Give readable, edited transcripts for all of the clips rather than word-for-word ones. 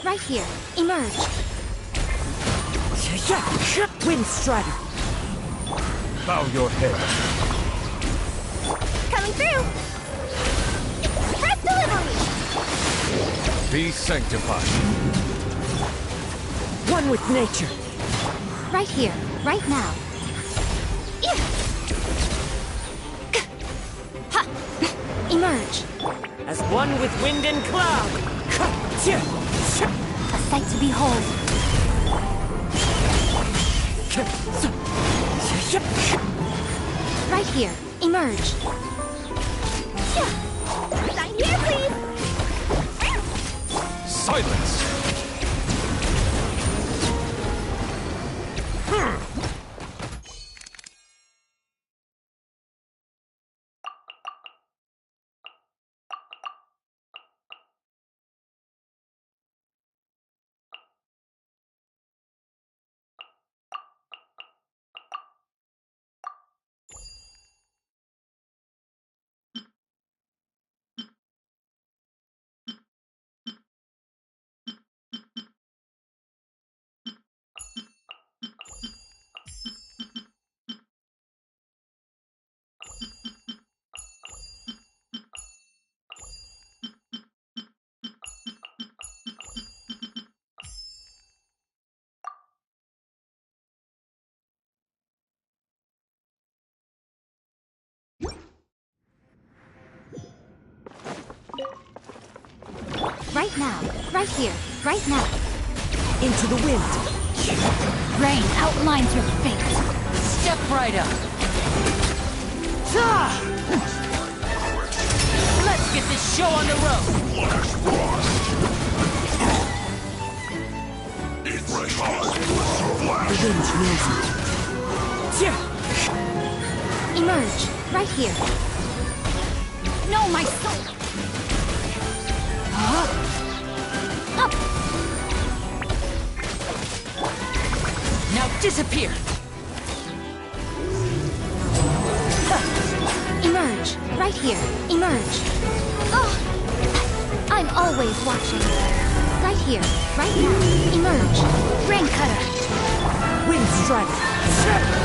Right here. Emerge. Wind Strider. Bow your head. Coming through. Express delivery. Be sanctified. One with nature. Right here. Right now. Ha! Emerge. As one with wind and cloud. A sight to behold. Right here. Emerge. Sign here, please. Silence! Right now. Right here. Right now. Into the wind. Rain outlines your fate. Step right up. Let's get this show on the road. The wind knows it. Emerge. Right here. No, my soul. Up. Now disappear. Emerge. Right here. Emerge. Oh. I'm always watching. Right here. Right now. Emerge. Rain cutter. Wind Strider.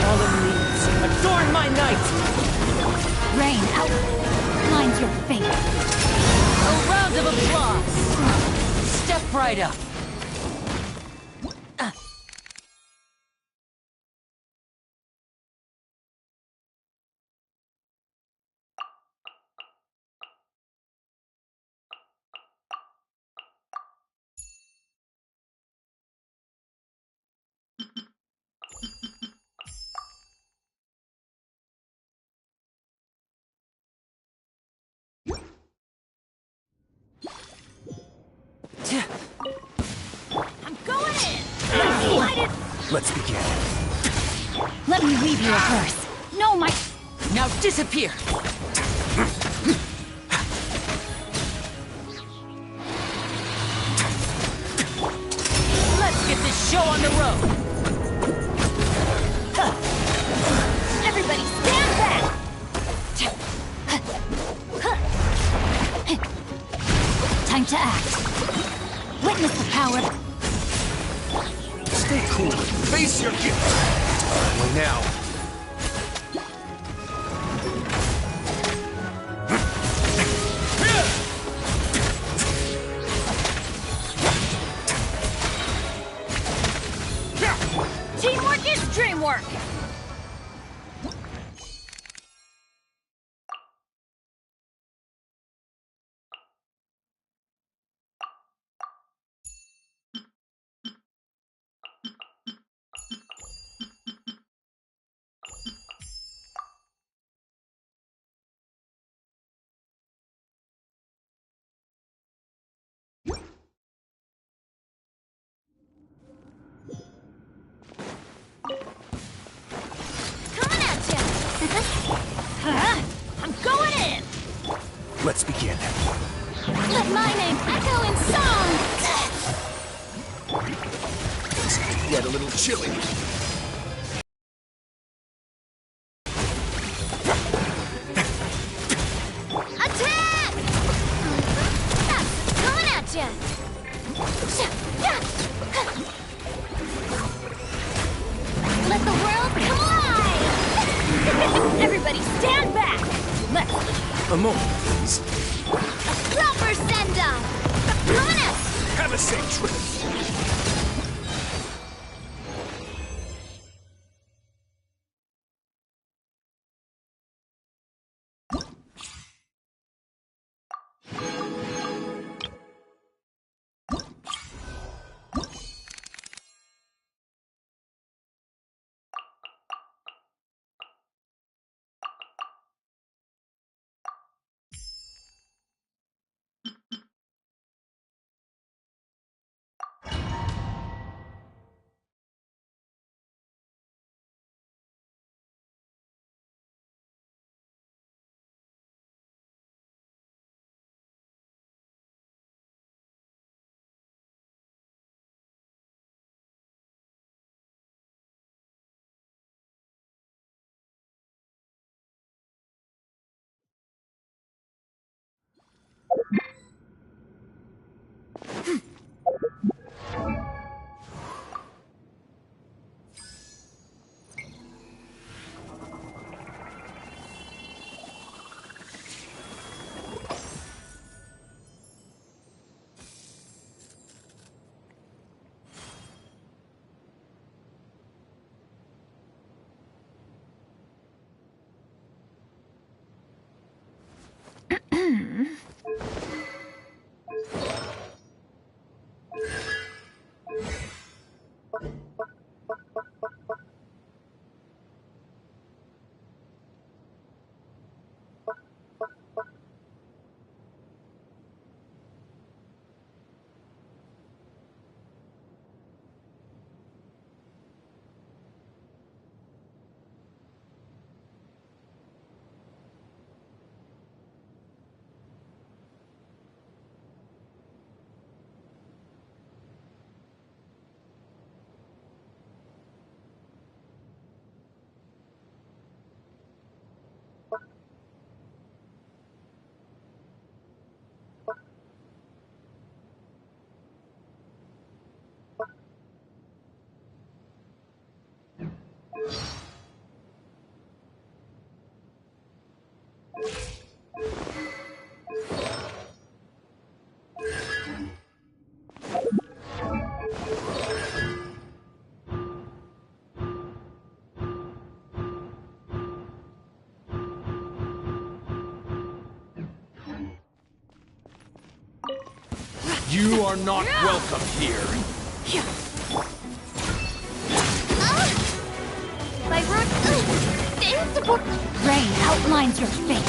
Fallen leaves. Adorn my night. Rain outlines your fate. A round of applause. Step right up. Let's begin. Let me weave you a verse. No, my... Now disappear! Let's get this show on the road! Everybody stand back! Time to act. Witness the power. Stay cool. Face your gift. Only now. Teamwork is dreamwork! Coming at you! I'm going in! Let's begin. Let my name echo in song! Get a little chilly. Attack! Coming at you! Let the world come alive! Everybody stand back! Let's... A moment, please. Proper send-off! Coming at... Have a safe trip. You are not welcome here. My root... Support... Rain outlines your fate.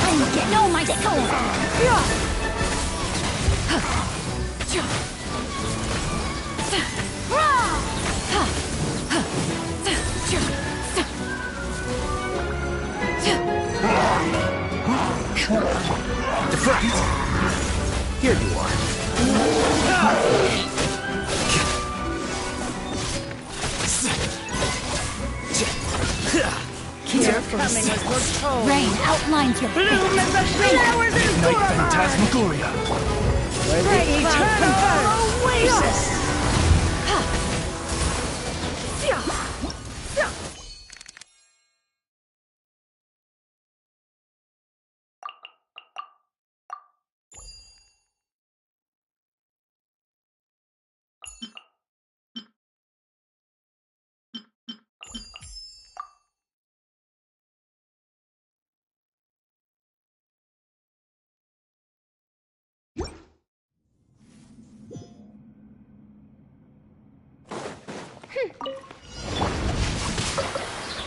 Know my soul! Rain outlines your fate. Night Phantasmagoria. Great eternal oasis!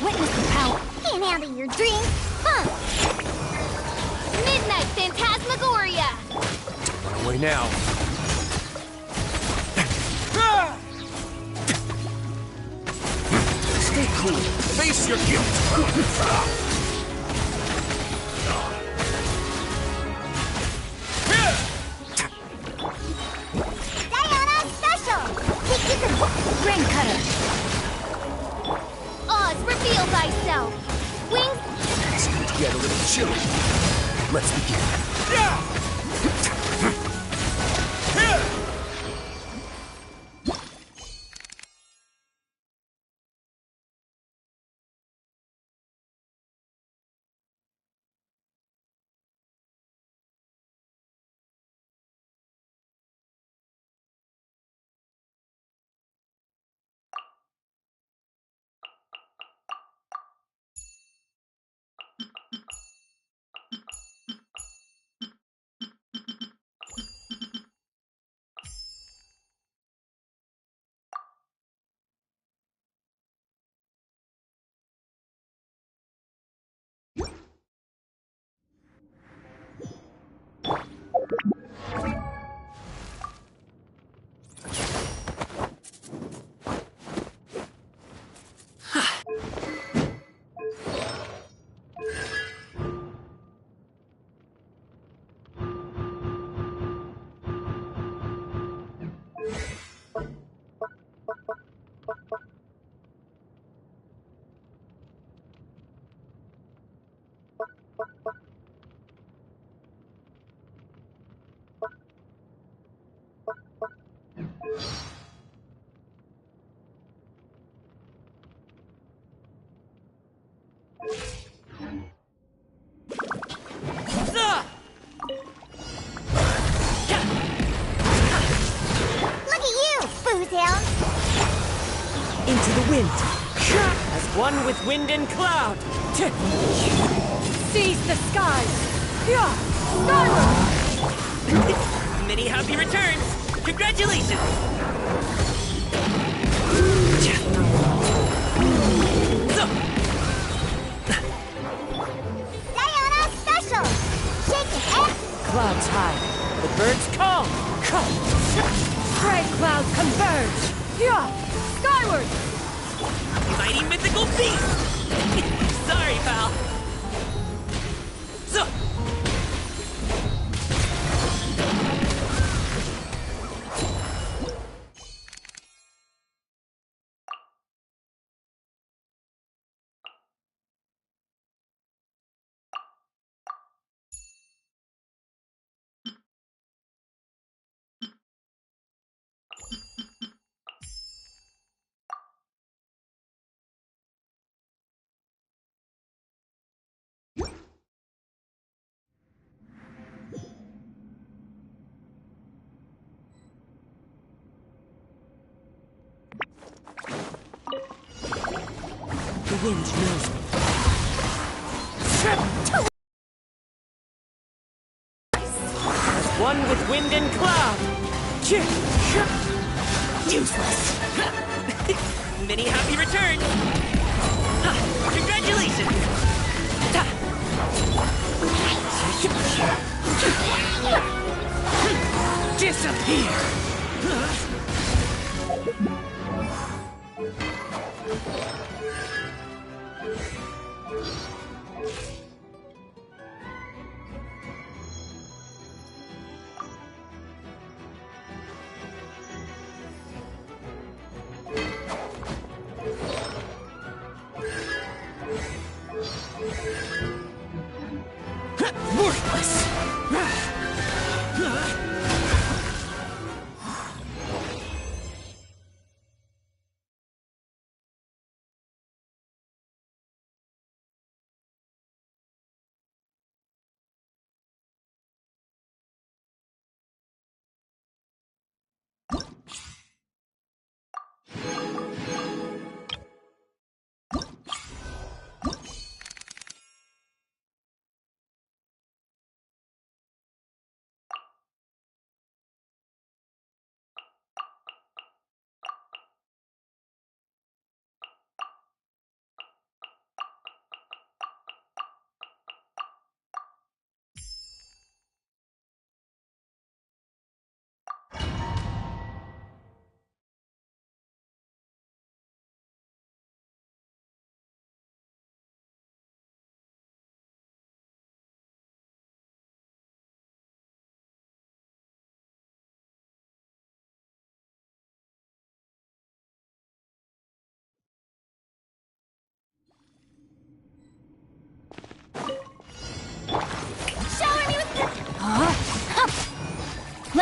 Witness the power. Can't handle your drink, huh? Midnight Phantasmagoria! On our way now. Stay cool. Face your guilt. Diana Special! Rain Cutter! Oz, reveal thyself! Wings! It's going to get a little chilly. Let's begin. Look at you, Boozhound! Into the wind. As one with wind and cloud. Seize the skies. Skyward! Many happy returns. Congratulations. Diana Special! Shake it, eh? Clouds high. The birds calm. Gray clouds converge. Skyward! Mighty mythical beast! Sorry, pal. The wind knows me. As one with wind and cloud. Useless. Many happy returns. Congratulations. Disappear.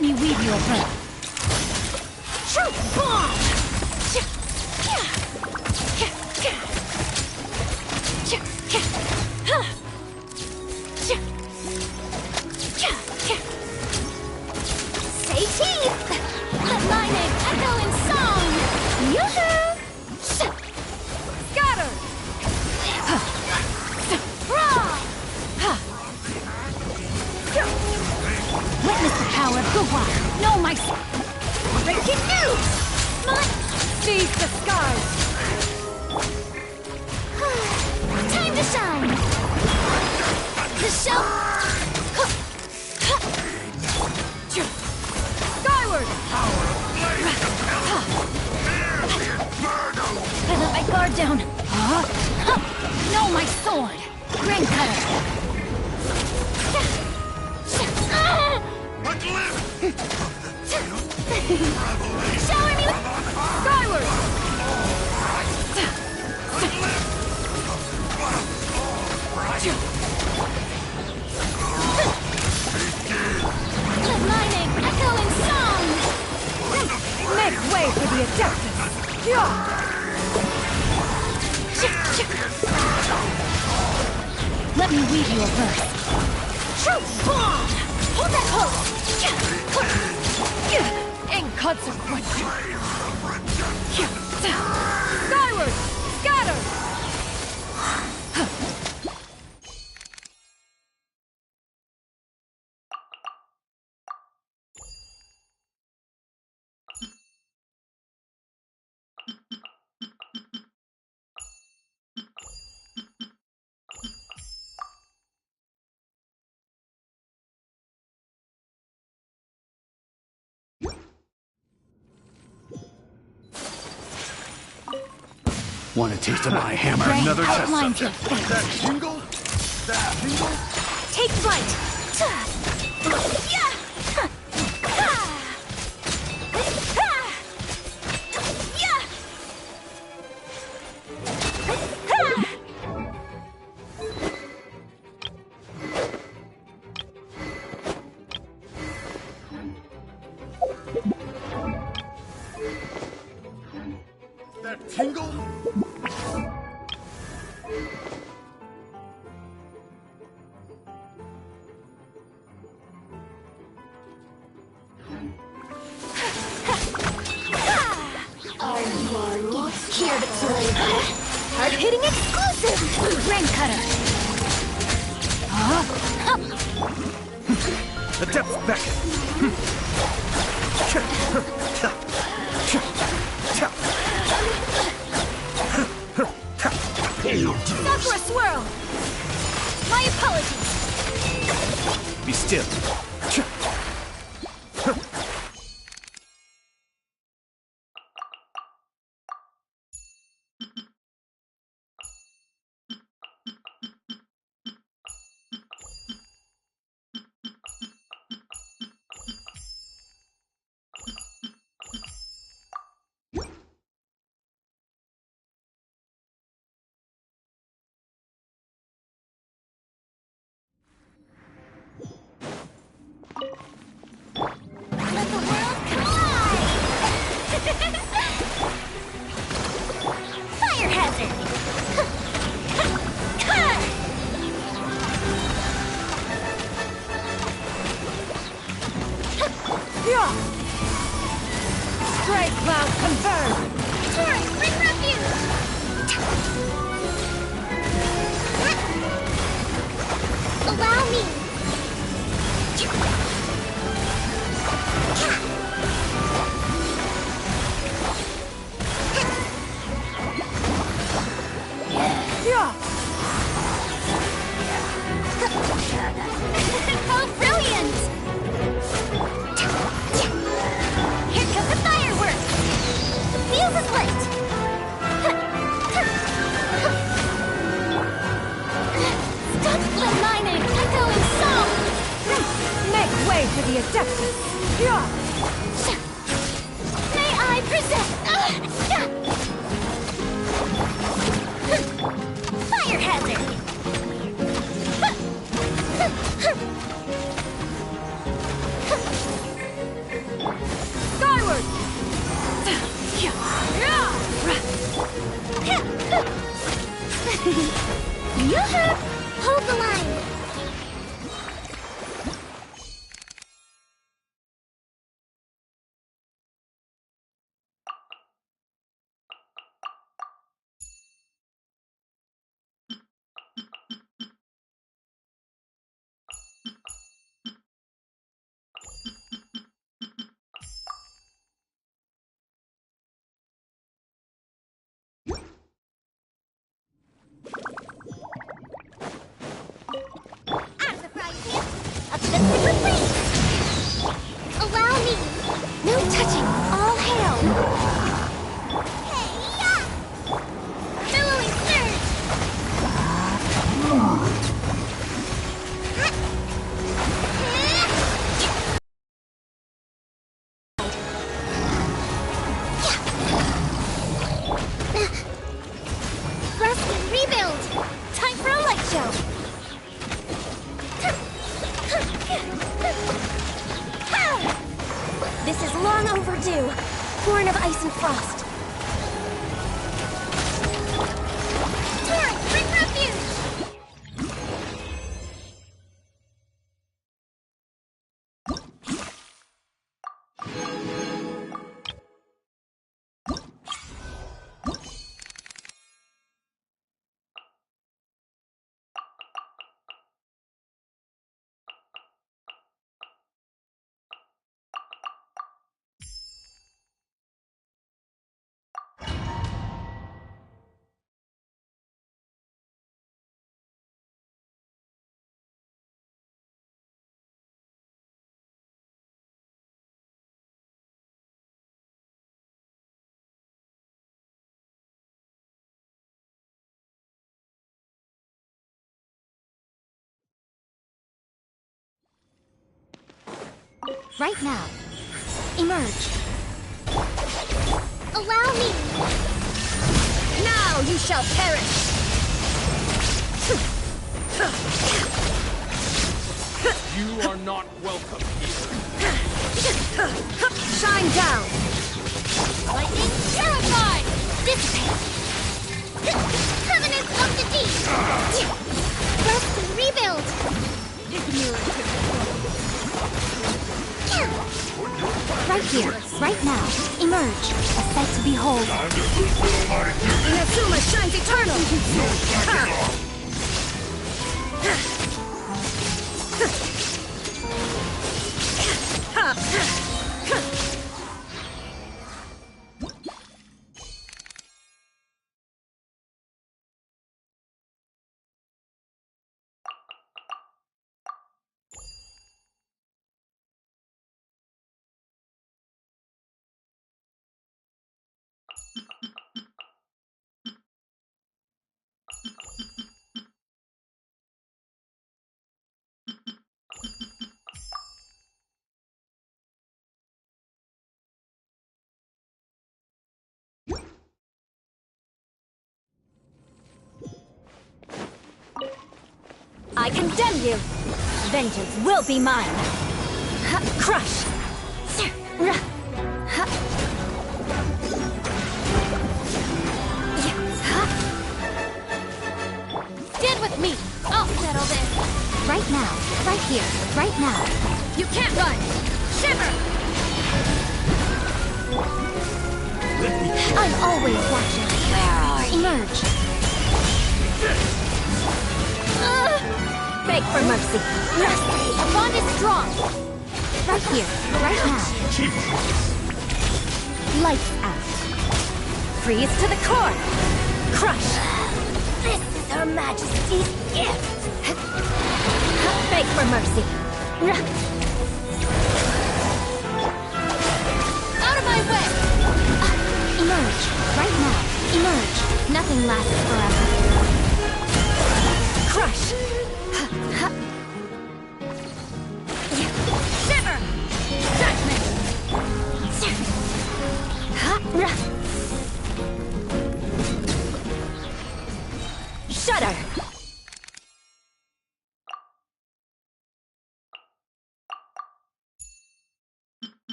Let me weave you a breath. Shoot! Bomb! Say teeth! Let my name echo in song! Yoo-hoo! Scatter! Witness the power of Gugwa! Know my... Breaking news! Seize the skies! Time to shine! The show... Skyward! I let my guard down! Know my sword! Ring cutter! Shower me with... Skyward! Let my name echo in song! Make way for the Adeptus! Let me weave you a verse. Shoot! Bomb! Hold that close! Inconsequential! Skyward! Scatter! Want a taste of my hammer? Brain Another test outlines your subject. fate. That tingle? That tingle? Take flight! That tingle? Here to play. Hard-hitting exclusive! Ring cutter! The depths beckon. Not for a swirl! My apologies! Be still. Let the world collide! Fire hazard! Stray cloud confirmed! Taurus, bring refuge! Allow me! Oh, brilliant! Here come the fireworks! The fuse is lit! Stop! Let my name echo in song! Make way for the Adeptus! May I present... Fire hazard! Yoo-hoo! Hold the line! Out of the frying pan, up to the super plate! Allow me! No touching! All hail! Hey-ya! Billowing surge! Blast and rebuild! Time for a light show! This is long overdue. Born of ice and frost. Torrent, bring refuge! Right now. Emerge. Allow me! Now you shall perish! You are not welcome here. Shine down! Lightning terrified! Dissipate! Covenant of the deep! Rest and rebuild! Right here, right now. Emerge. A sight to behold. Inazuma shines eternal! I condemn you! Vengeance will be mine! Crush! Stand with me! I'll settle this! Right now, right here, right now. You can't run! Shiver! I'm always watching. Where are you? Emerge! Beg for mercy. A bond is strong. Right here, right now. Lights out. Freeze to the core. Crush. This is Her Majesty's gift. Beg for mercy. Out of my way. Emerge, right now. Emerge. Nothing lasts forever. Crush. Shiver! Judgment! Shudder!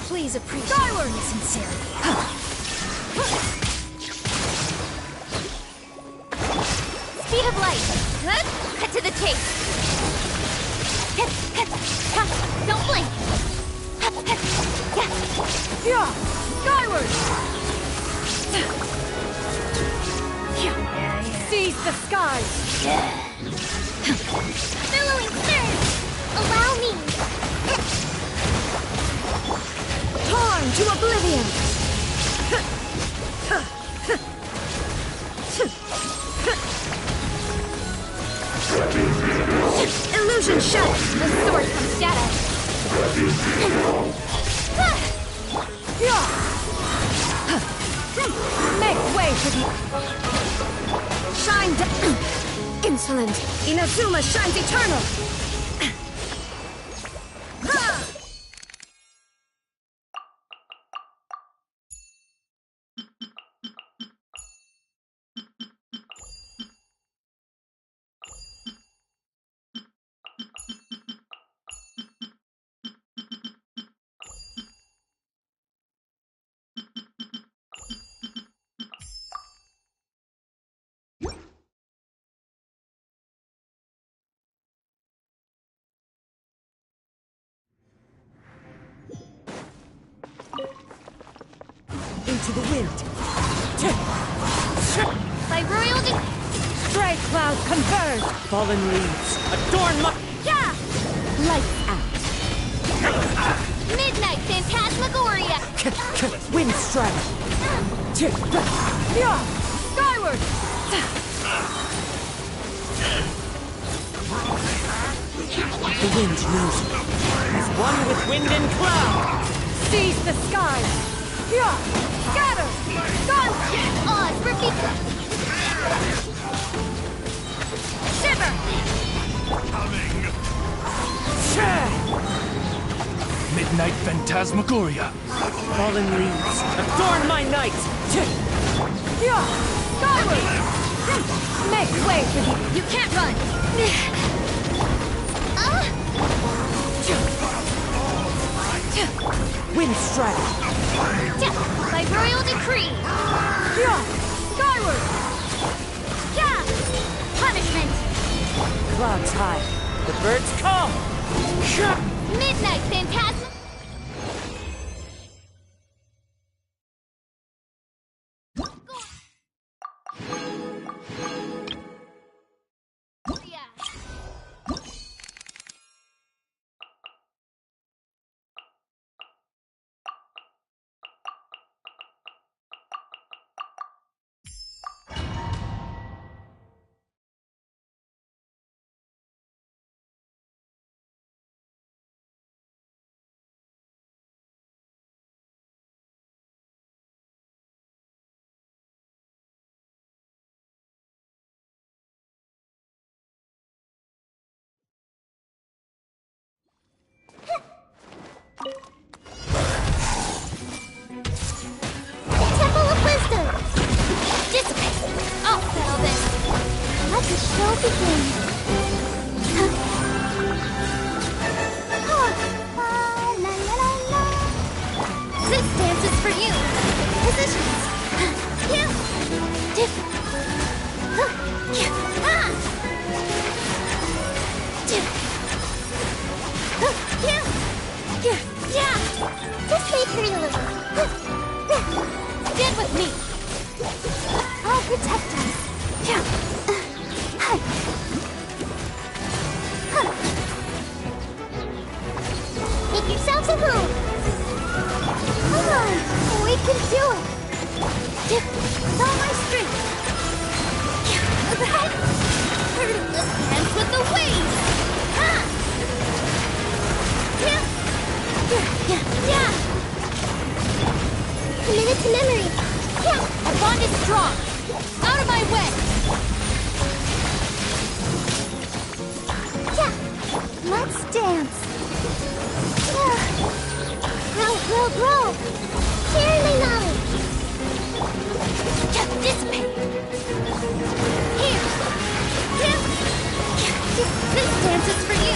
Please appreciate my sincerity. Speed of light. Cut to the chase. Don't blink. Skyward! Seize the skies! Billowing surge. Allow me. Torn to oblivion! Illusion shut. The sword comes shadow. Make way for the... Shine down. Insolent. Inazuma shines eternal! Into the wind! By royal Stray clouds converge! Fallen leaves, adorn my... Yeah! Lights out! Midnight Phantasmagoria! Wind strike! Skyward! The wind knows me. As one with wind and cloud! Seize the skies! Scatter! Gone! Oz, repeat! Shiver! Midnight Phantasmagoria. Fallen leaves, adorn my night! Skyward! Make way for the... You can't run! Wind strike! By royal decree! Skyward! Yeah! Punishment! Clouds high, the birds call! Midnight Phantasm... Temple of Wisdom! Dissipate! I'll settle this! Let the show begin! This dance is for you! Positions! Just wait for you a little. Stand with me! I'll protect us. Make yourselves at home. Come on, we can do it. With all my strength. Dance with the waves. Committed to memory. Our bond is strong. Out of my way. Let's dance. Grow. Share my knowledge. Dissipate. Here. This dance is for you.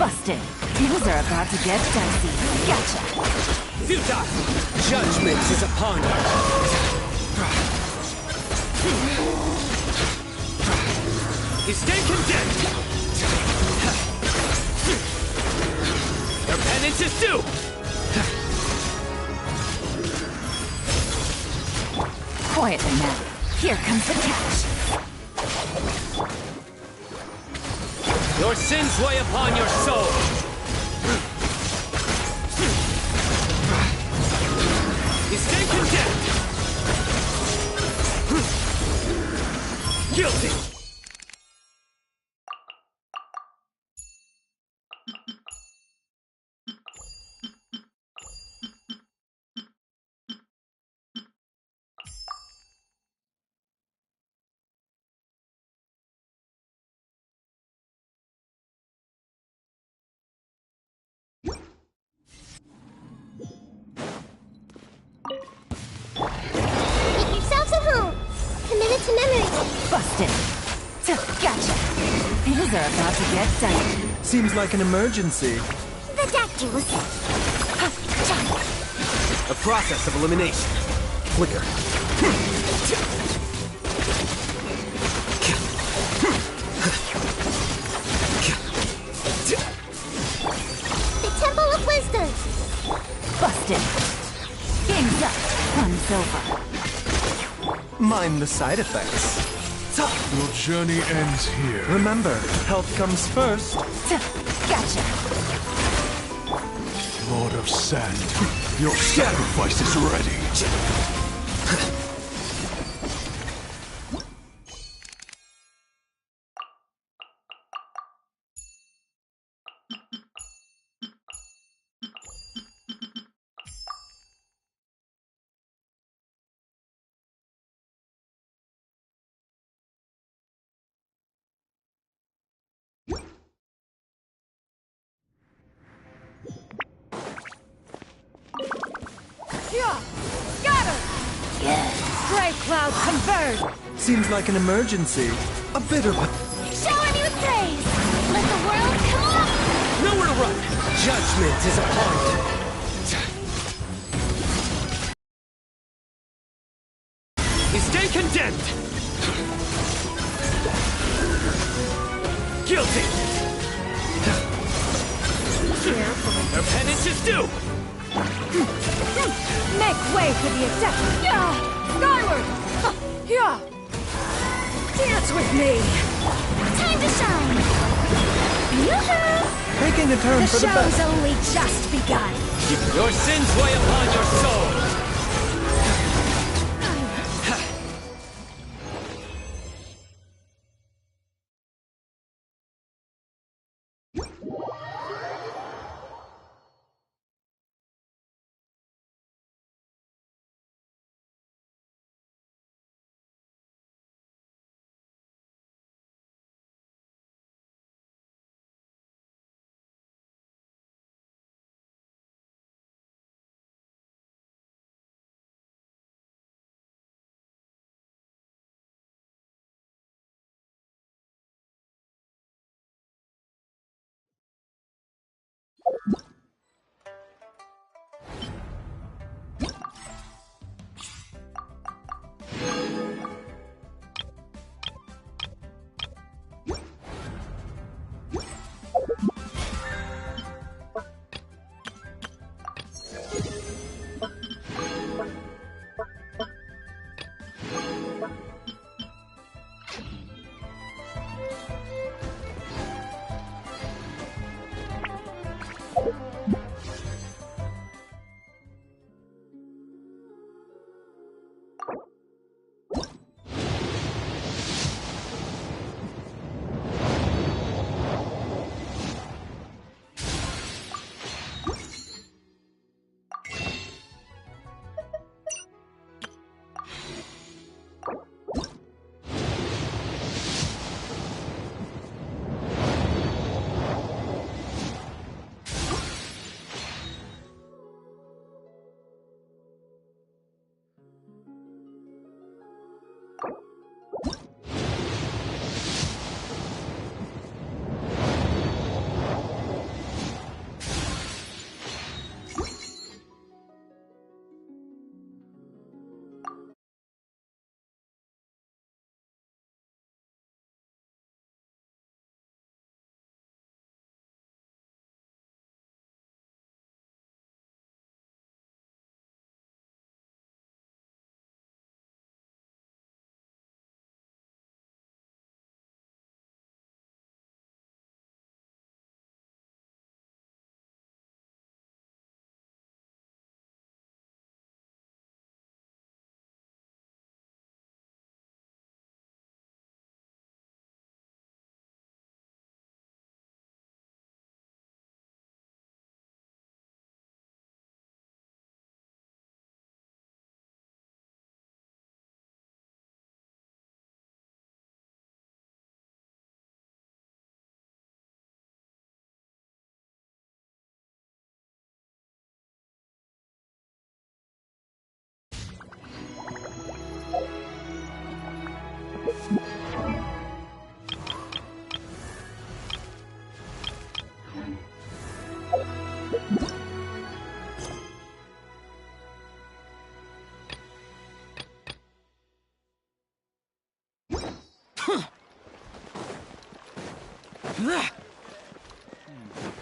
Busted. Things are about to get dicey. Gotcha. Futile! Judgment is upon you! You stand condemned! Your penance is due! Quietly now. Here comes the catch. Your sins weigh upon your soul! You stand condemned! Guilty! Make yourselves at home. Committed to memories. Busted. Gotcha. Things are about to get dicey. Seems like an emergency. The dactyls. A process of elimination. Flicker. The Temple of Wisdom. Busted. Game's up. Fun's over. Mind the side effects. Your journey ends here. Remember, health comes first. Gotcha. Lord of Sand, your sacrifice is ready. Scatter! Stray cloud converge! Seems like an emergency. A bitter one. Shower me with praise. Let the world come up. Nowhere to run! Judgment is upon you! You stand condemned! Guilty! Your penance is due! Make way for the adept! Yeah! Skyward! Yeah! Dance with me! Time to shine. Yoo-hoo! Taking a turn The for the show's best. only just begun! Your sins weigh upon your soul!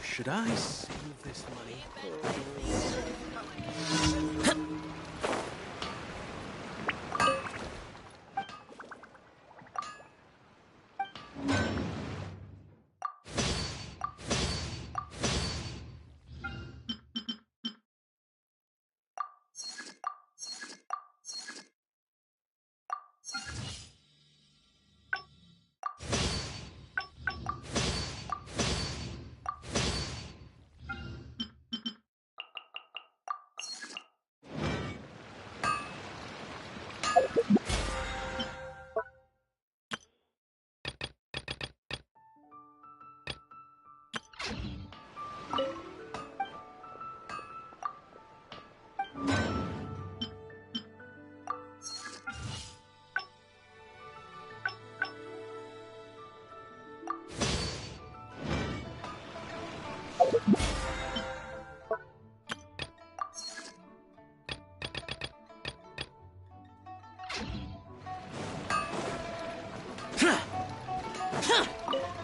Should I save this money?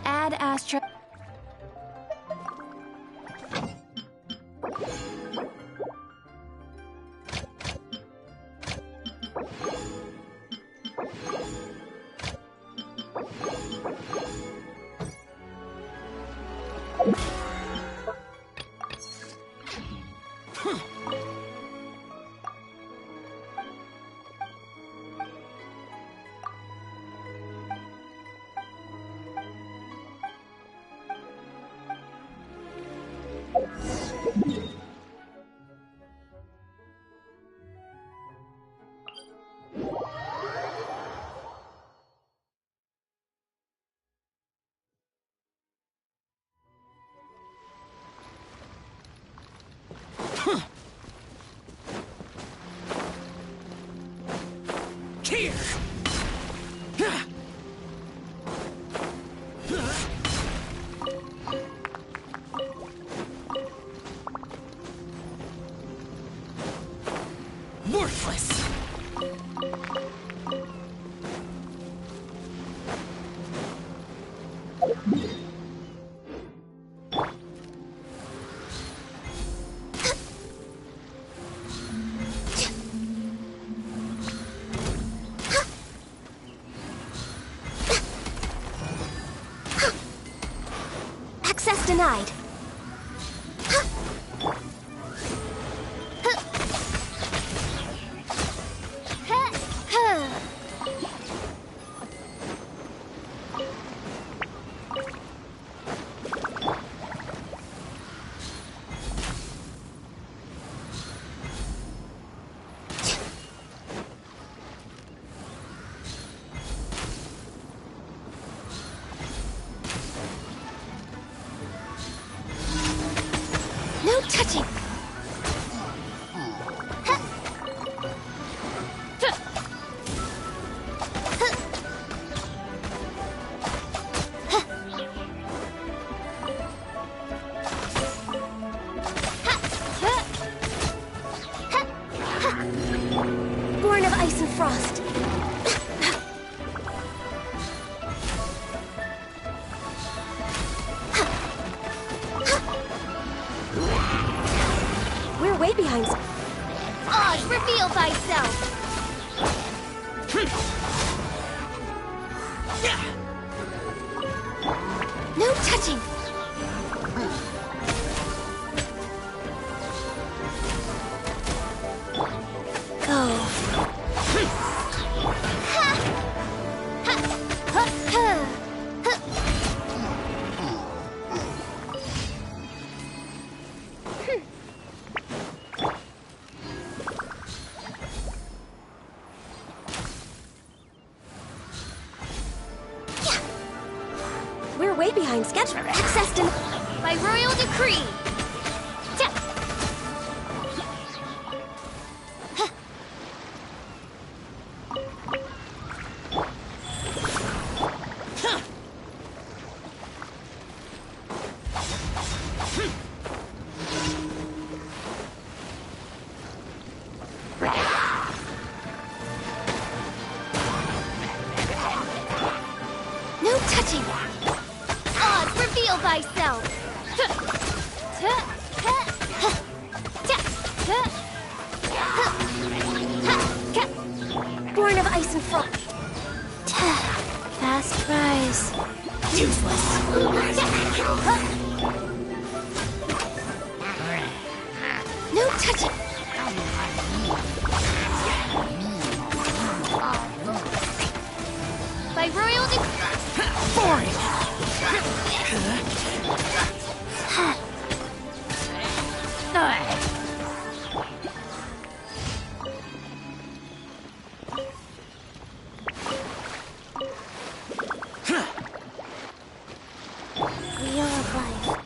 Add Astra. Here! Worthless! Access denied. No touching! Born of ice and frost. We're way behind. Oz, reveal thyself! No touching! Go. We're way behind schedule. Access denied by royal decree. touching! Oz, reveal thyself! Born of ice and frost. Fast rise. Useless. No touching! By royal Wheel of life.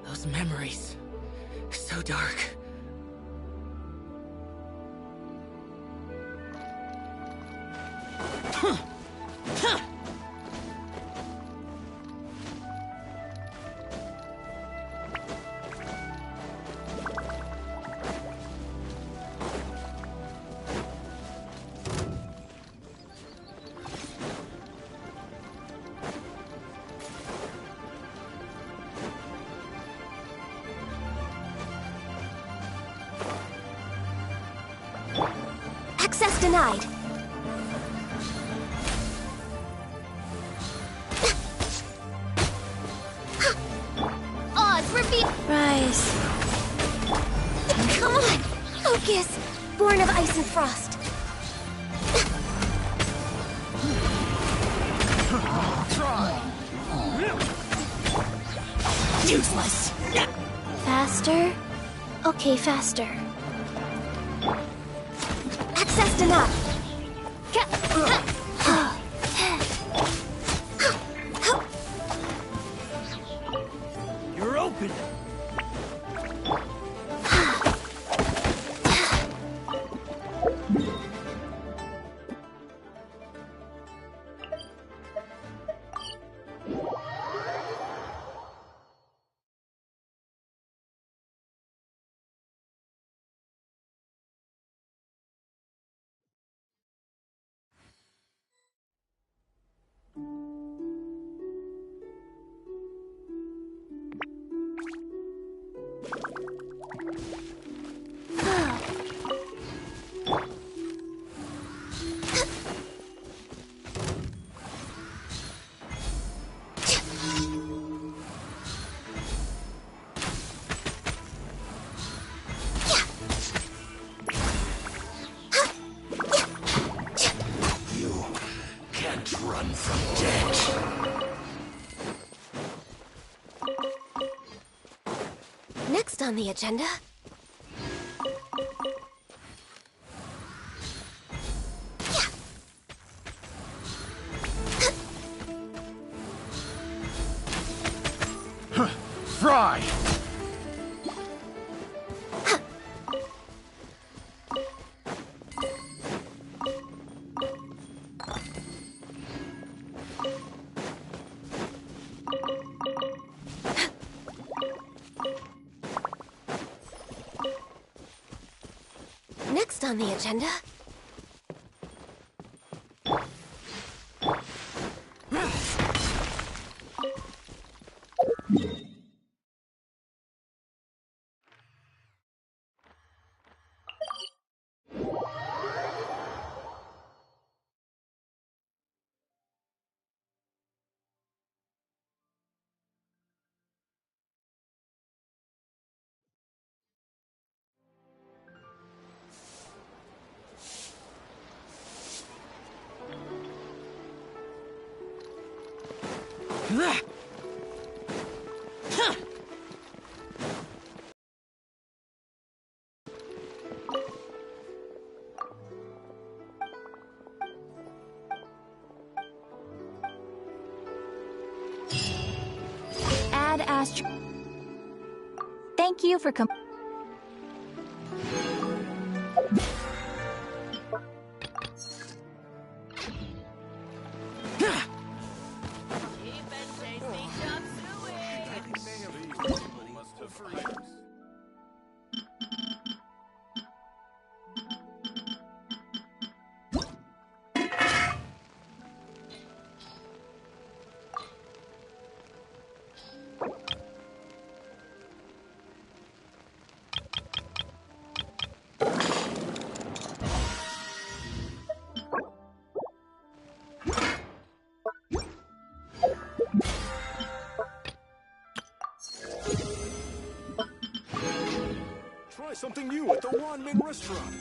Those memories. So dark. Access denied. Oz, reveal. Rise. Come on! Focus! Born of ice and frost. Useless. Faster? Okay, faster. Access denied. You're open! Run from death. Next on the agenda. Fry! Next on the agenda. Add Astro. Thank you for Try something new at the Wanmin restaurant.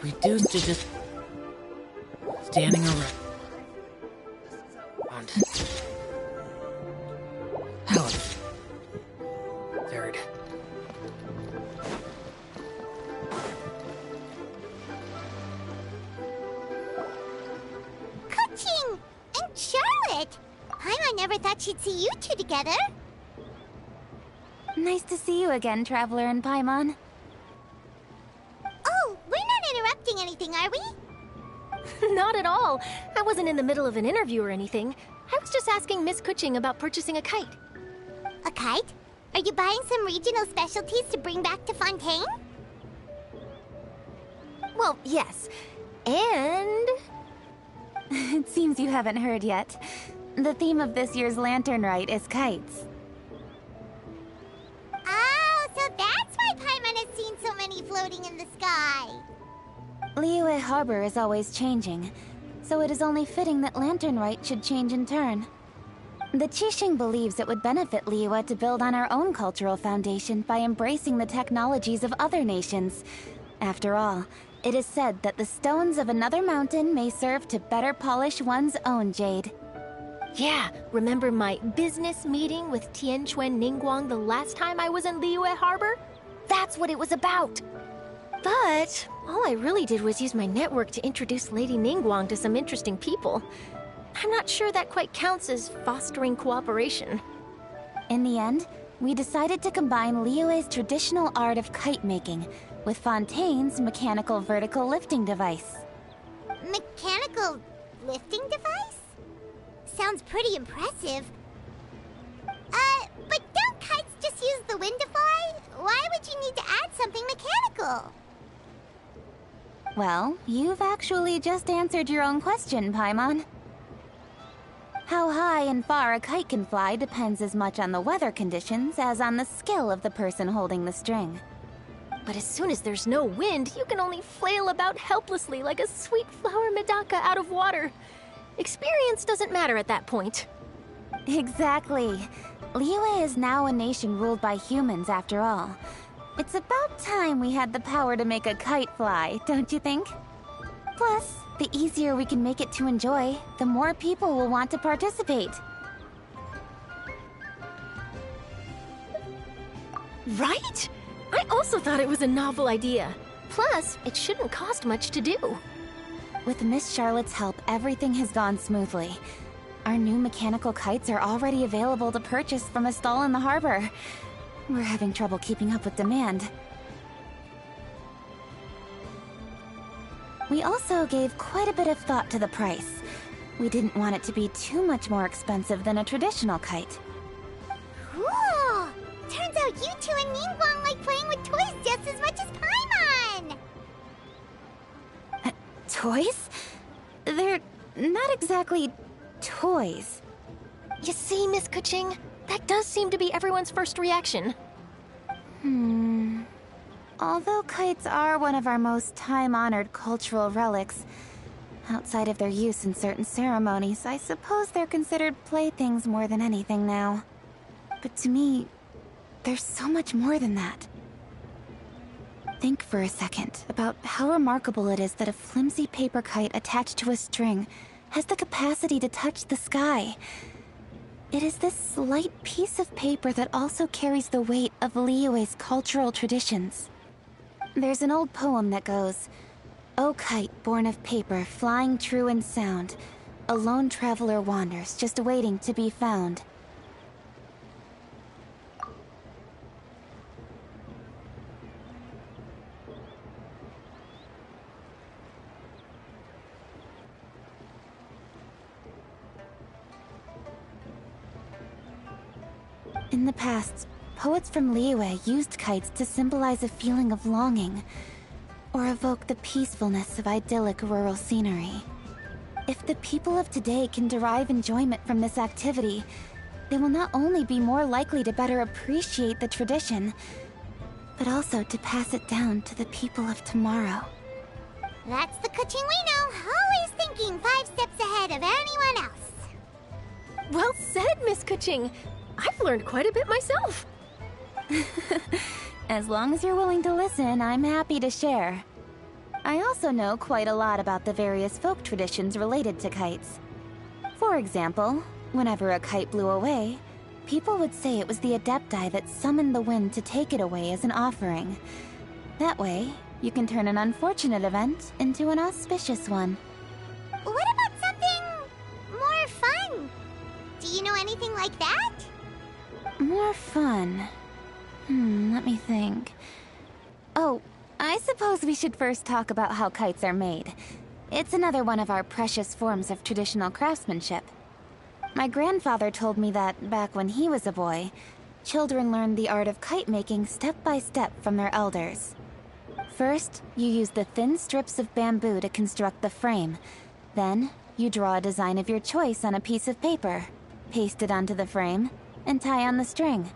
Reduced to just standing around. Alex. Third. Kuching and Charlotte. I never thought she'd see you two together. Nice to see you again, Traveler and Paimon. Oh, we're not interrupting anything, are we? Not at all. I wasn't in the middle of an interview or anything. I was just asking Miss Kuching about purchasing a kite. A kite? Are you buying some regional specialties to bring back to Fontaine? Well, yes. And... It seems you haven't heard yet. The theme of this year's Lantern Rite is kites. Oh, so that's why Paimon has seen so many floating in the sky. Liyue Harbor is always changing, so it is only fitting that Lantern Rite should change in turn. The Qixing believes it would benefit Liyue to build on our own cultural foundation by embracing the technologies of other nations. After all, it is said that the stones of another mountain may serve to better polish one's own jade. yeah, remember my business meeting with Tianquan Ningguang the last time I was in Liyue Harbor? That's what it was about. But all I really did was use my network to introduce Lady Ningguang to some interesting people. I'm not sure that quite counts as fostering cooperation. In the end, we decided to combine Liyue's traditional art of kite making with Fontaine's mechanical vertical lifting device. Mechanical lifting device? Sounds pretty impressive. But don't kites just use the wind to fly? Why would you need to add something mechanical? Well, you've actually just answered your own question, Paimon. How high and far a kite can fly depends as much on the weather conditions as on the skill of the person holding the string. But as soon as there's no wind, you can only flail about helplessly like a sweet flower medaka out of water. Experience doesn't matter at that point. Exactly. Liyue is now a nation ruled by humans after all. It's about time we had the power to make a kite fly, don't you think? Plus, the easier we can make it to enjoy, the more people will want to participate. Right? I also thought it was a novel idea. Plus, it shouldn't cost much to do. With Miss Charlotte's help, everything has gone smoothly. Our new mechanical kites are already available to purchase from a stall in the harbor. We're having trouble keeping up with demand. We also gave quite a bit of thought to the price. We didn't want it to be too much more expensive than a traditional kite. Cool! Turns out you two and Ningguang like playing with toys just as much as Paimon! Toys? They're not exactly toys. You see, Miss Kuching? That does seem to be everyone's first reaction. Although kites are one of our most time-honored cultural relics, outside of their use in certain ceremonies, I suppose they're considered playthings more than anything now. But to me, there's so much more than that. Think for a second about how remarkable it is that a flimsy paper kite attached to a string has the capacity to touch the sky. It is this light piece of paper that also carries the weight of Liyue's cultural traditions. There's an old poem that goes, "O kite born of paper, flying true in sound, a lone traveler wanders, just waiting to be found." In the past, poets from Liyue used kites to symbolize a feeling of longing, or evoke the peacefulness of idyllic rural scenery. If the people of today can derive enjoyment from this activity, they will not only be more likely to better appreciate the tradition, but also to pass it down to the people of tomorrow. That's the Kuching we know, always thinking 5 steps ahead of anyone else. Well said, Miss Kuching. I've learned quite a bit myself. As long as you're willing to listen, I'm happy to share. I also know quite a lot about the various folk traditions related to kites. For example, whenever a kite blew away, people would say it was the Adepti that summoned the wind to take it away as an offering. That way, you can turn an unfortunate event into an auspicious one. What about something more fun? Do you know anything like that? More fun. Let me think. Oh, I suppose we should first talk about how kites are made. It's another one of our precious forms of traditional craftsmanship. My grandfather told me that, back when he was a boy, children learned the art of kite making step by step from their elders. First, you use the thin strips of bamboo to construct the frame. Then, you draw a design of your choice on a piece of paper, paste it onto the frame, and tie on the string.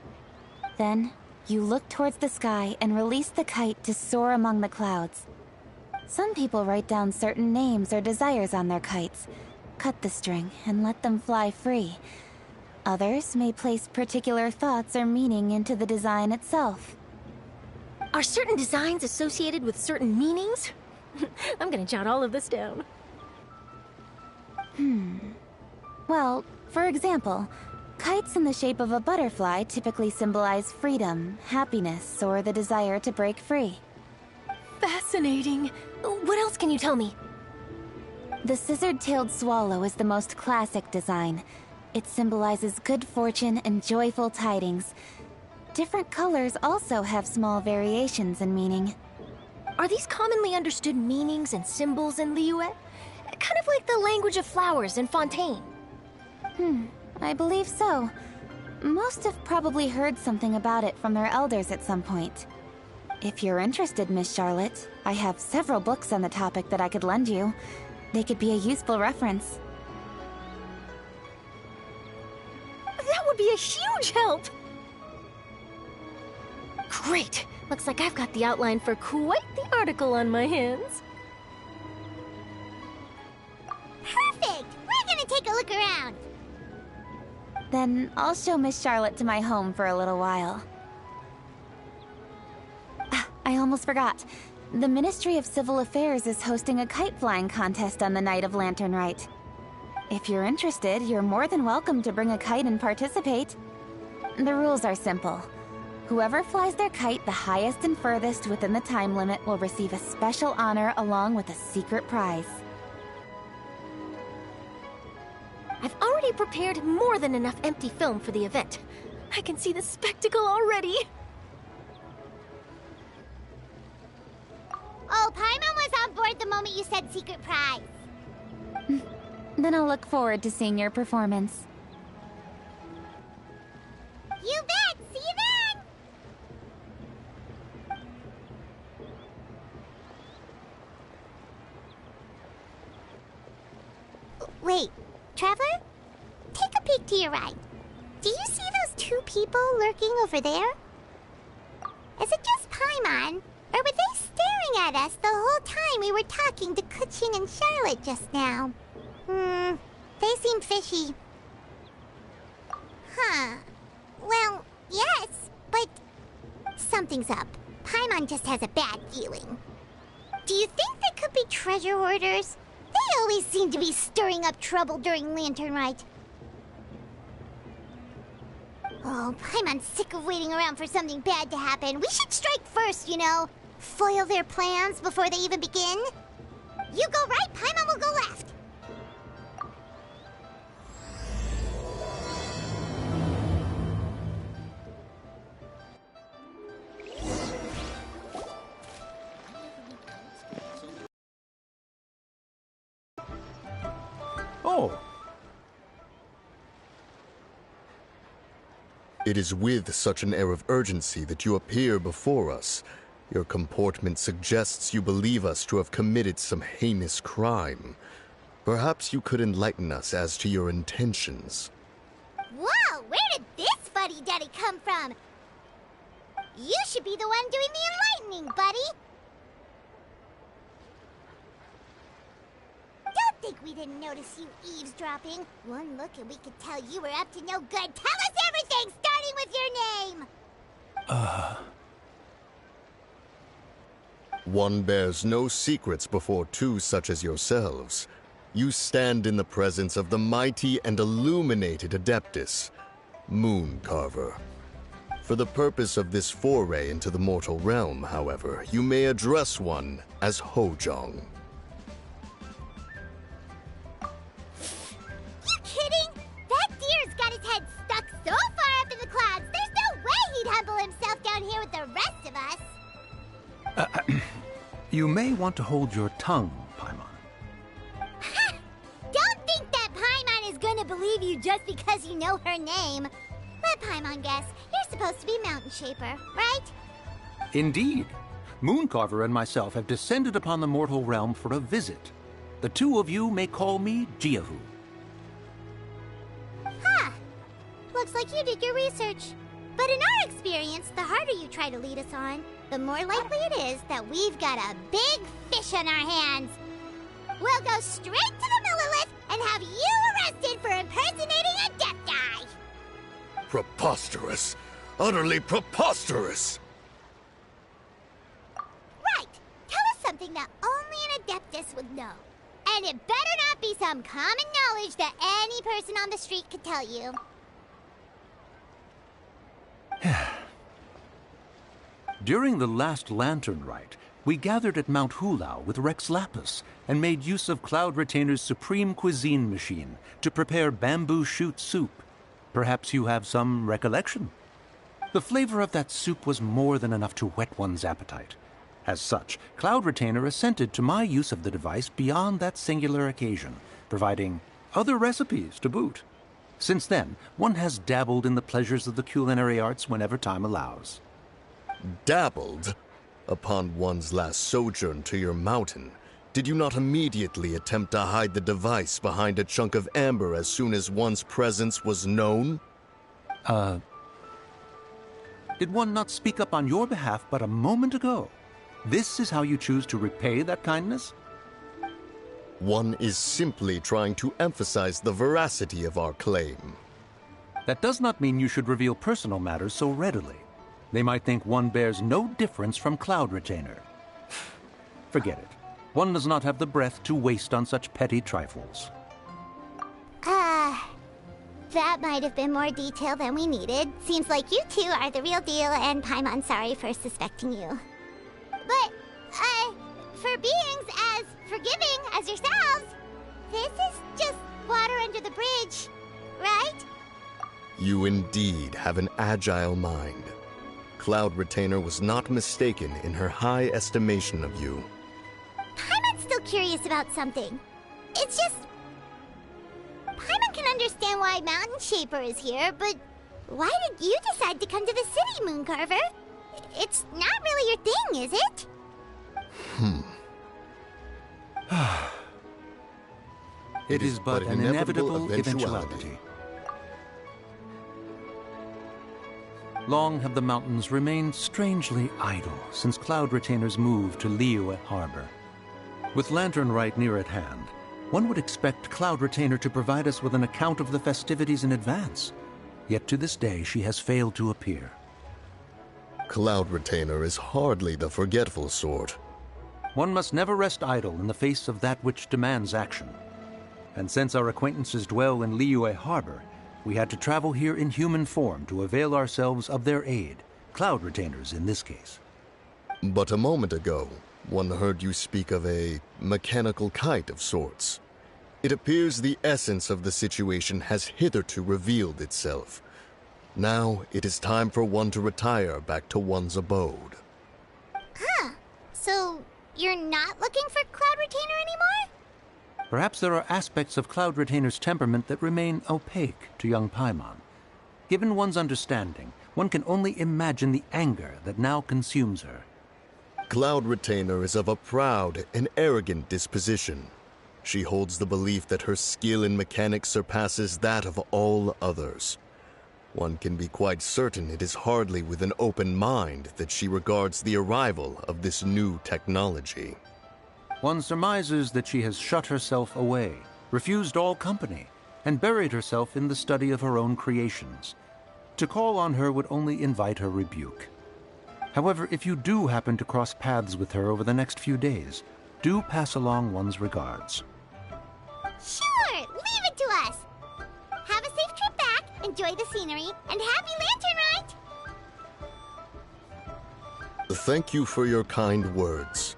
Then, you look towards the sky and release the kite to soar among the clouds. Some people write down certain names or desires on their kites, cut the string, and let them fly free. Others may place particular thoughts or meaning into the design itself. Are certain designs associated with certain meanings? I'm gonna jot all of this down. Well, for example, kites in the shape of a butterfly typically symbolize freedom, happiness, or the desire to break free. Fascinating. What else can you tell me? The scissored-tailed swallow is the most classic design. It symbolizes good fortune and joyful tidings. Different colors also have small variations in meaning. Are these commonly understood meanings and symbols in Liyue? Kind of like the language of flowers in Fontaine. I believe so. Most have probably heard something about it from their elders at some point. If you're interested, Miss Charlotte, I have several books on the topic that I could lend you. They could be a useful reference. be a huge help! Great! Looks like I've got the outline for quite the article on my hands. Perfect! We're gonna take a look around. Then I'll show Miss Charlotte to my home for a little while. I almost forgot. The Ministry of Civil Affairs is hosting a kite flying contest on the night of Lantern Rite. If you're interested, you're more than welcome to bring a kite and participate. The rules are simple. Whoever flies their kite the highest and furthest within the time limit will receive a special honor along with a secret prize. I've already prepared more than enough empty film for the event. I can see the spectacle already. Oh, Paimon was on board the moment you said secret prize. Then I'll look forward to seeing your performance. You bet! See you then! Wait, Traveler? Take a peek to your right. Do you see those two people lurking over there? Is it just Paimon? Or were they staring at us the whole time we were talking to Kuching and Charlotte just now? They seem fishy. Huh. Well, yes, but something's up. Paimon just has a bad feeling. Do you think they could be treasure hoarders? They always seem to be stirring up trouble during Lantern Rite. Oh, Paimon's sick of waiting around for something bad to happen. We should strike first, you know. Foil their plans before they even begin. You go right, Paimon will go left. Oh, It is with such an air of urgency that you appear before us. Your comportment suggests you believe us to have committed some heinous crime. Perhaps you could enlighten us as to your intentions. Whoa, where did this fuddy-duddy come from? You should be the one doing the enlightening, buddy. Don't think we didn't notice you eavesdropping. One look and we could tell you were up to no good. Tell us everything, starting with your name. One bears no secrets before two such as yourselves. You stand in the presence of the mighty and illuminated Adeptus, Moon Carver. For the purpose of this foray into the mortal realm, however, you may address one as Hojong. You kidding? That deer's got his head stuck so far up in the clouds, there's no way he'd humble himself down here with the rest of us. you may want to hold your tongue, Paimon. Ha! Don't think that Paimon is gonna believe you just because you know her name. Let Paimon guess. You're supposed to be Mountain Shaper, right? Indeed. Mooncarver and myself have descended upon the mortal realm for a visit. The two of you may call me Jiahu. Huh. Looks like you did your research. But in our experience, the harder you try to lead us on, the more likely it is that we've got a big fish on our hands. We'll go straight to the Millilith and have you arrested for impersonating a death guy. Preposterous! Utterly preposterous! Right. Tell us something that only an Adeptus would know. And it better not be some common knowledge that any person on the street could tell you. During the last Lantern Rite, we gathered at Mount Hulao with Rex Lapis and made use of Cloud Retainer's supreme cuisine machine to prepare bamboo shoot soup. Perhaps you have some recollection? The flavor of that soup was more than enough to whet one's appetite. As such, Cloud Retainer assented to my use of the device beyond that singular occasion, providing other recipes to boot. Since then, one has dabbled in the pleasures of the culinary arts whenever time allows. Dabbled? Upon one's last sojourn to your mountain, did you not immediately attempt to hide the device behind a chunk of amber as soon as one's presence was known? Did one not speak up on your behalf but a moment ago? This is how you choose to repay that kindness? One is simply trying to emphasize the veracity of our claim. That does not mean you should reveal personal matters so readily. They might think one bears no difference from Cloud Retainer. Forget it. One does not have the breath to waste on such petty trifles. That might have been more detail than we needed. Seems like you two are the real deal, and Paimon sorry for suspecting you. But, for beings as forgiving as yourselves, this is just water under the bridge, right? You indeed have an agile mind. Cloud Retainer was not mistaken in her high estimation of you. Paimon's still curious about something. It's just... Paimon can understand why Mountain Shaper is here, but why did you decide to come to the city, Mooncarver? It's not really your thing, is it? It is but an inevitable eventuality. Long have the mountains remained strangely idle since Cloud Retainer's move to Liyue Harbor. With Lantern Rite near at hand, one would expect Cloud Retainer to provide us with an account of the festivities in advance. Yet to this day, she has failed to appear. Cloud Retainer is hardly the forgetful sort. One must never rest idle in the face of that which demands action. And since our acquaintances dwell in Liyue Harbor, we had to travel here in human form to avail ourselves of their aid, Cloud Retainers in this case. But a moment ago, one heard you speak of a mechanical kite of sorts. It appears the essence of the situation has hitherto revealed itself. Now it is time for one to retire back to one's abode. So, you're not looking for Cloud Retainer anymore? Perhaps there are aspects of Cloud Retainer's temperament that remain opaque to young Paimon. Given one's understanding, one can only imagine the anger that now consumes her. Cloud Retainer is of a proud and arrogant disposition. She holds the belief that her skill in mechanics surpasses that of all others. One can be quite certain it is hardly with an open mind that she regards the arrival of this new technology. One surmises that she has shut herself away, refused all company, and buried herself in the study of her own creations. To call on her would only invite her rebuke. However, if you do happen to cross paths with her over the next few days, do pass along one's regards. Sure, leave it to us. Have a safe trip back, enjoy the scenery, and happy Lantern Rite! Thank you for your kind words.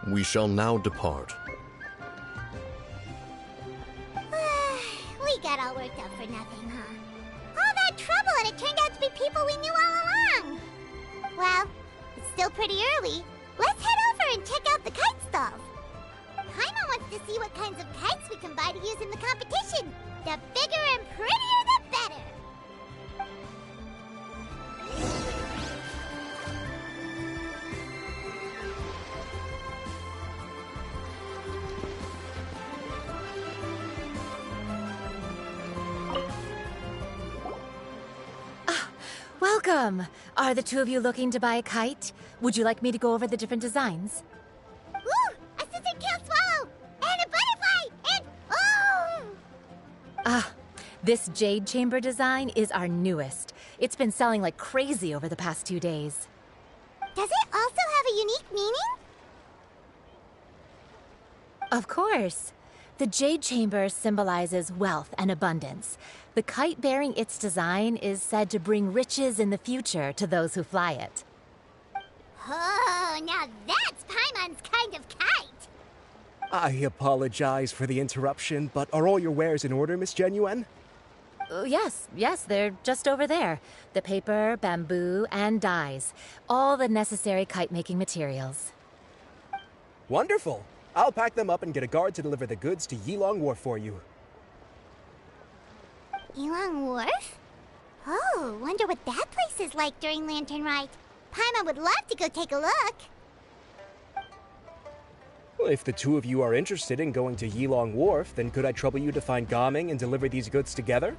We shall now depart. We got all worked up for nothing, huh? All that trouble and it turned out to be people we knew all along. Well, it's still pretty early. Let's head over and check out the kite stalls. Paimon wants to see what kinds of kites we can buy to use in the competition. The bigger and prettier, the better. Welcome! Are the two of you looking to buy a kite? Would you like me to go over the different designs? Ooh, a scissor kill swallow! And a butterfly! And oh! This jade chamber design is our newest. It's been selling like crazy over the past 2 days. Does it also have a unique meaning? Of course. The jade chamber symbolizes wealth and abundance. The kite bearing its design is said to bring riches in the future to those who fly it. Oh, now that's Paimon's kind of kite! I apologize for the interruption, but are all your wares in order, Miss Genuine? Yes, they're just over there. The paper, bamboo, and dyes. All the necessary kite-making materials. Wonderful! I'll pack them up and get a guard to deliver the goods to Yilong Wharf for you. Yilong Wharf? Oh, wonder what that place is like during Lantern Rite. Paimon would love to go take a look. Well, if the two of you are interested in going to Yilong Wharf, then could I trouble you to find Gaming and deliver these goods together?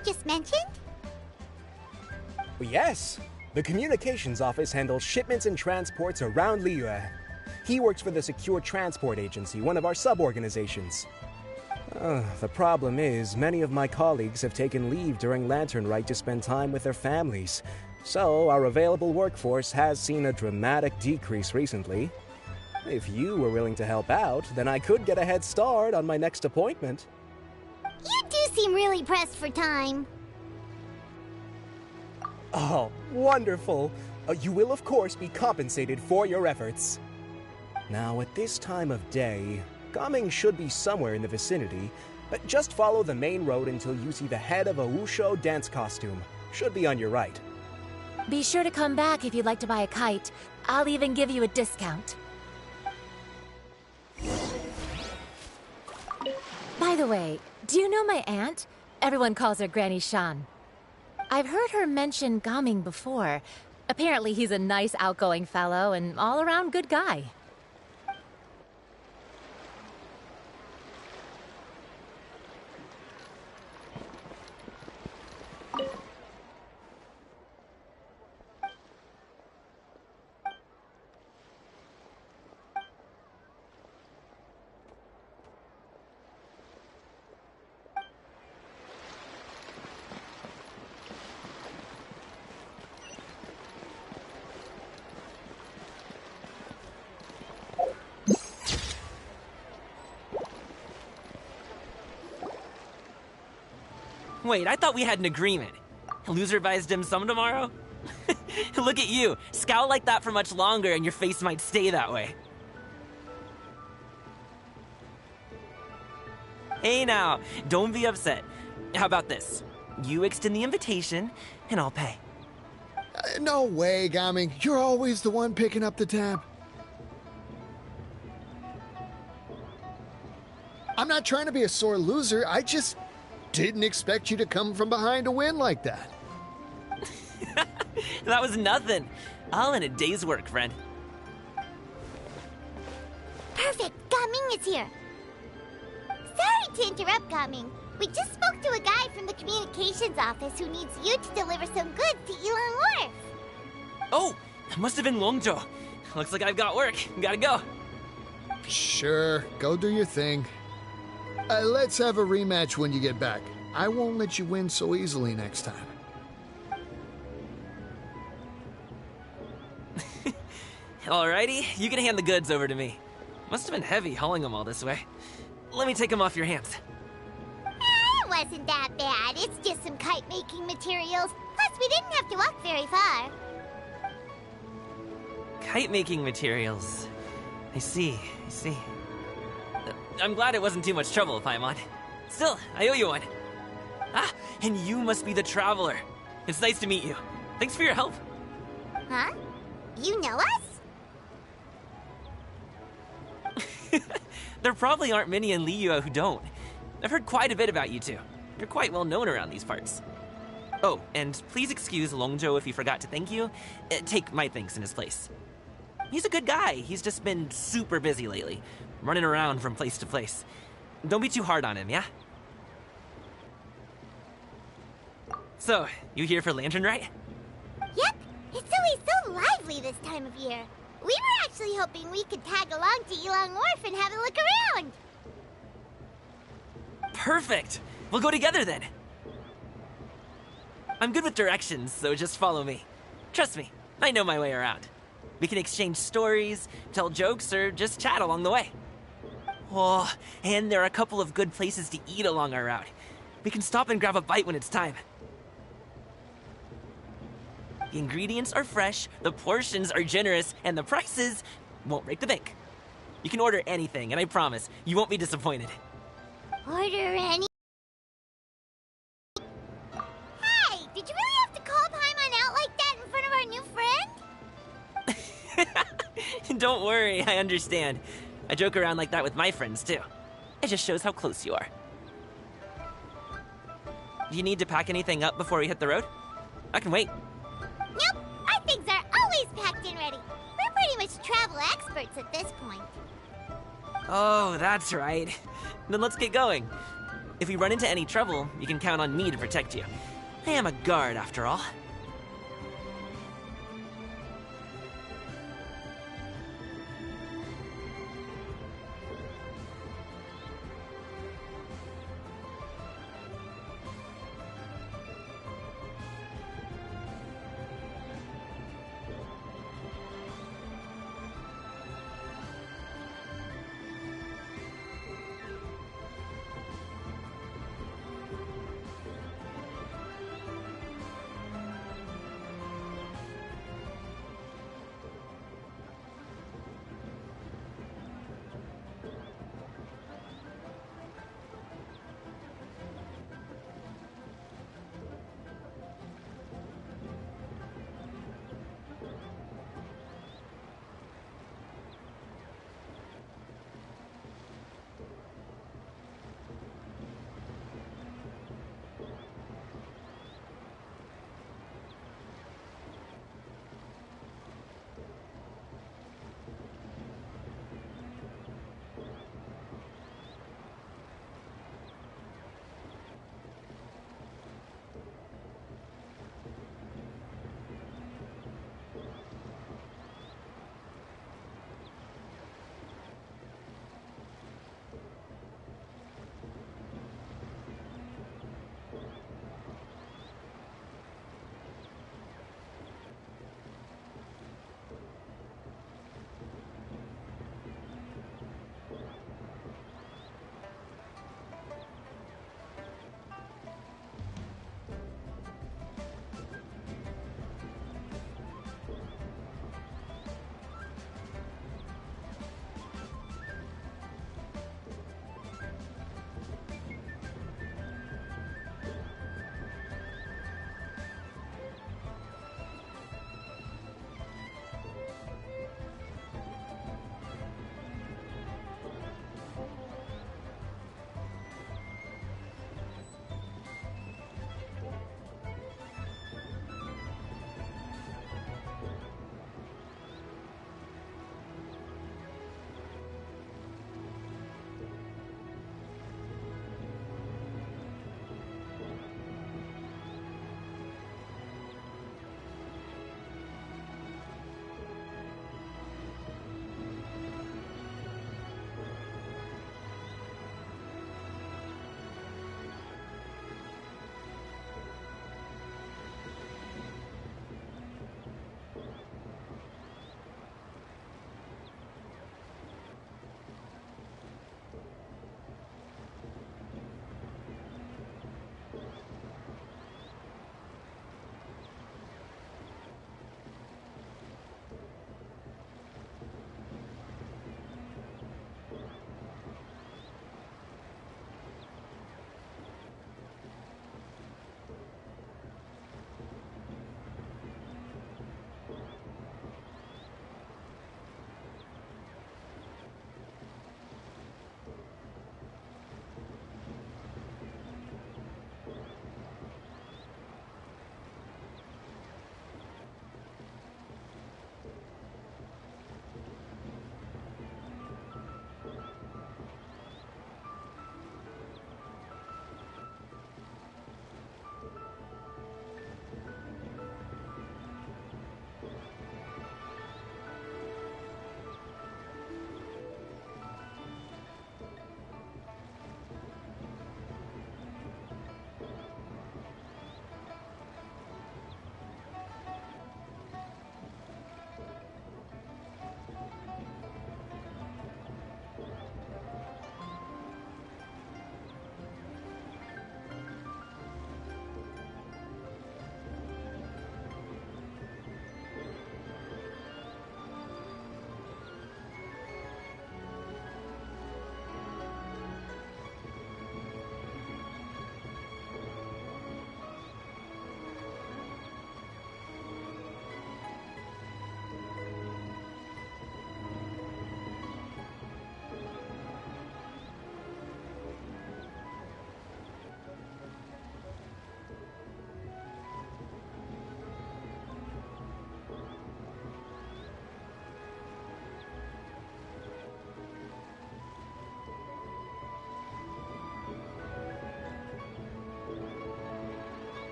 you just mentioned? Yes. The communications office handles shipments and transports around Liyue. He works for the Secure Transport Agency, one of our sub-organizations. The problem is, many of my colleagues have taken leave during Lantern Rite to spend time with their families. So, our available workforce has seen a dramatic decrease recently. If you were willing to help out, then I could get a head start on my next appointment. You do seem really pressed for time. Oh, wonderful! You will, of course, be compensated for your efforts. Now, at this time of day, Gaming should be somewhere in the vicinity, but just follow the main road until you see the head of a Wushu dance costume. Should be on your right. Be sure to come back if you'd like to buy a kite. I'll even give you a discount. By the way, do you know my aunt? Everyone calls her Granny Shan. I've heard her mention Gaming before. Apparently he's a nice, outgoing fellow and all-around good guy. Wait, I thought we had an agreement. Loser buys dim sum tomorrow? Look at you. Scowl like that for much longer and your face might stay that way. Hey now, don't be upset. How about this? You extend the invitation, and I'll pay. No way, Gaming. You're always the one picking up the tab. I'm not trying to be a sore loser. I just didn't expect you to come from behind to win like that. That was nothing. All in a day's work, friend. Perfect! Gaming is here! Sorry to interrupt, Gaming. We just spoke to a guy from the communications office who needs you to deliver some goods to Yilong Wharf. Oh, that must have been Longzhou. Looks like I've got work. Gotta go. Sure, go do your thing. Let's have a rematch when you get back. I won't let you win so easily next time. Alrighty, you can hand the goods over to me. Must have been heavy hauling them all this way. Let me take them off your hands. It wasn't that bad. It's just some kite-making materials. Plus, we didn't have to walk very far. Kite-making materials. I see. I'm glad it wasn't too much trouble, Paimon. Still, I owe you one. Ah, and you must be the traveler. It's nice to meet you. Thanks for your help. Huh? You know us? There probably aren't many in Liyue who don't. I've heard quite a bit about you two. You're quite well known around these parts. Oh, and please excuse Longzhou if he forgot to thank you. Take my thanks in his place. He's a good guy. He's just been super busy lately, running around from place to place. Don't be too hard on him, yeah? So, you here for Lantern Rite? Yep. It's always so lively this time of year. We were actually hoping we could tag along to Yilong Wharf and have a look around. Perfect! We'll go together then. I'm good with directions, so just follow me. Trust me, I know my way around. We can exchange stories, tell jokes, or just chat along the way. Oh, and there are a couple of good places to eat along our route. We can stop and grab a bite when it's time. The ingredients are fresh, the portions are generous, and the prices won't break the bank. You can order anything, and I promise, you won't be disappointed. Order any... Hey, did you really have to call Paimon out like that in front of our new friend? Don't worry, I understand. I joke around like that with my friends, too. It just shows how close you are. Do you need to pack anything up before we hit the road? I can wait. Nope, our things are always packed and ready. We're pretty much travel experts at this point. Oh, that's right. Then let's get going. If we run into any trouble, you can count on me to protect you. I am a guard, after all.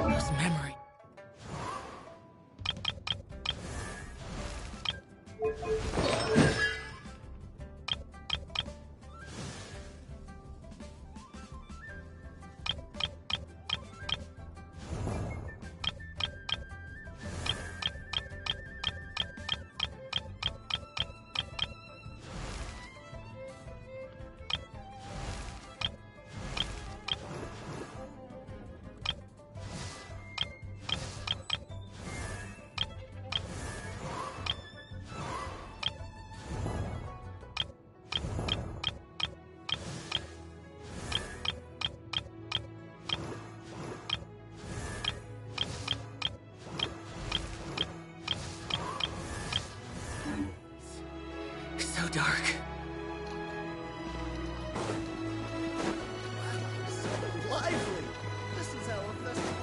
Those memories. So dark. Lively! This is how a festival...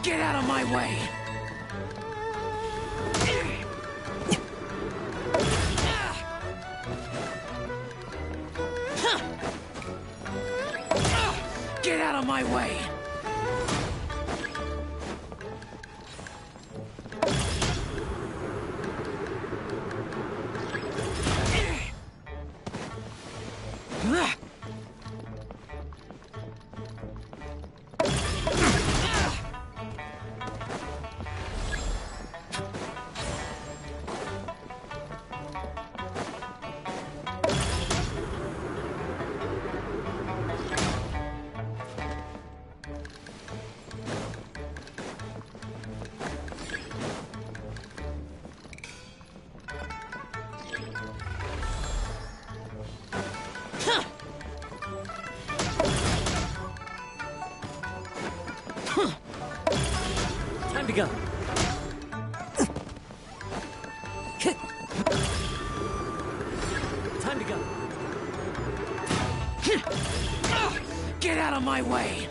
Get out of my way! Get out of my way! Time to go. Time to go. Get out of my way!